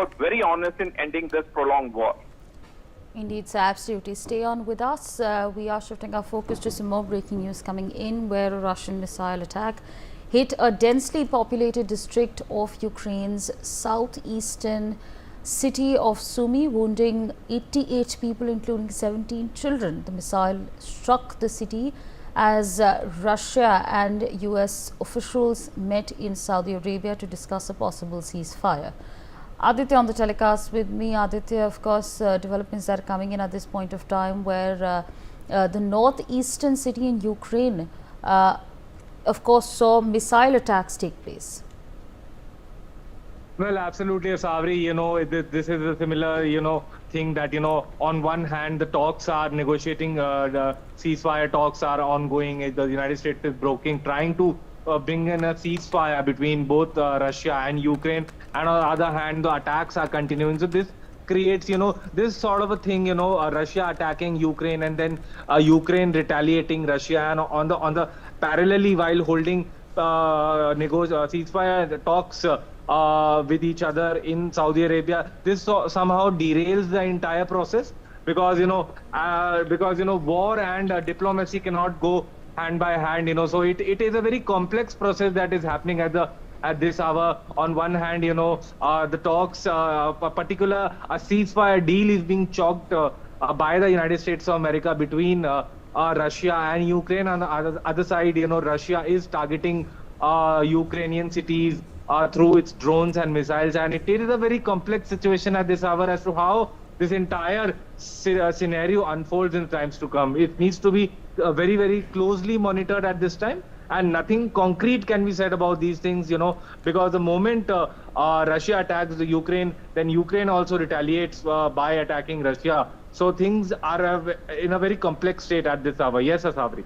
out very honest in ending this prolonged war. Indeed, sir, absolutely. Stay on with us. We are shifting our focus to some more breaking news coming in, where a Russian missile attack hit a densely populated district of Ukraine's southeastern city of Sumy, wounding 88 people, including 17 children. The missile struck the city as Russia and U.S. officials met in Saudi Arabia to discuss a possible ceasefire. Aditya on the telecast with me. Aditya, of course, developments that are coming in at this point of time, where the northeastern city in Ukraine, of course, saw missile attacks take place. Well, absolutely, Savri. This is a similar, thing that, on one hand, the talks are negotiating, the ceasefire talks are ongoing. The United States is trying to bring in a ceasefire between both Russia and Ukraine. And on the other hand, the attacks are continuing. So this creates, this sort of a thing, Russia attacking Ukraine and then Ukraine retaliating Russia, and on the parallelly while holding ceasefire talks with each other in Saudi Arabia. This somehow derails the entire process because war and diplomacy cannot go hand by hand. So it is a very complex process that is happening at this hour. On one hand, the talks, a ceasefire deal is being chalked by the United States of America between Russia and Ukraine. On the other side, Russia is targeting Ukrainian cities through its drones and missiles, and it is a very complex situation at this hour as to how this entire scenario unfolds in times to come. It needs to be very, very closely monitored at this time, and nothing concrete can be said about these things, because the moment Russia attacks the Ukraine, then Ukraine also retaliates by attacking Russia. So things are in a very complex state at this hour. Yes, Asabri.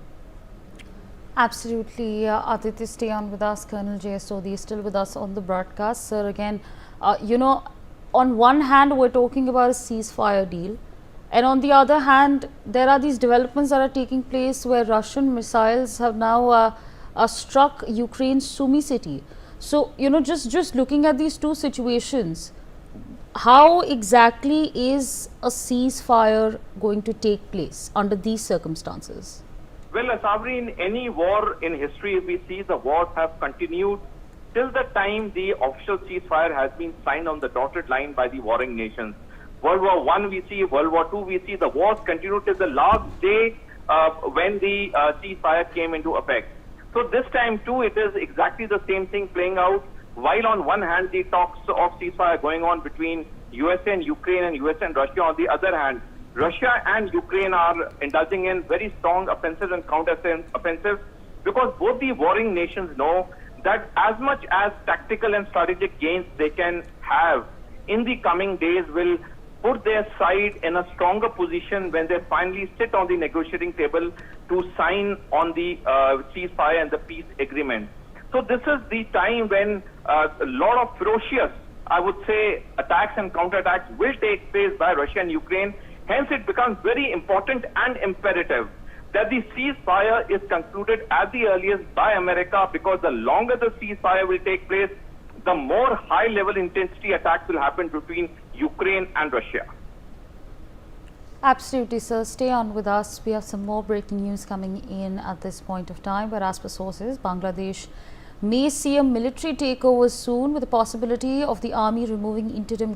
Absolutely. Aditya, stay on with us. Colonel J.S. Sodhi is still with us on the broadcast. Sir, again, on one hand, we're talking about a ceasefire deal, and on the other hand, there are these developments that are taking place where Russian missiles have now struck Ukraine's Sumy city. So, just looking at these two situations, how exactly is a ceasefire going to take place under these circumstances? Well, Sabri, in any war in history, we see the wars have continued till the time the official ceasefire has been signed on the dotted line by the warring nations. World War I we see, World War II we see, the wars continued till the last day when the ceasefire came into effect. So this time too, it is exactly the same thing playing out. While on one hand, the talks of ceasefire going on between USA and Ukraine and US and Russia, on the other hand, Russia and Ukraine are indulging in very strong offensives and counter-offensives, because both the warring nations know that as much as tactical and strategic gains they can have in the coming days will put their side in a stronger position when they finally sit on the negotiating table to sign on the ceasefire and the peace agreement. So this is the time when a lot of ferocious, I would say, attacks and counterattacks will take place by Russia and Ukraine. Hence, it becomes very important and imperative that the ceasefire is concluded at the earliest by America, because the longer the ceasefire will take place, the more high-level intensity attacks will happen between Ukraine and Russia. Absolutely, sir. Stay on with us. We have some more breaking news coming in at this point of time, where as per sources, Bangladesh may see a military takeover soon, with the possibility of the army removing interim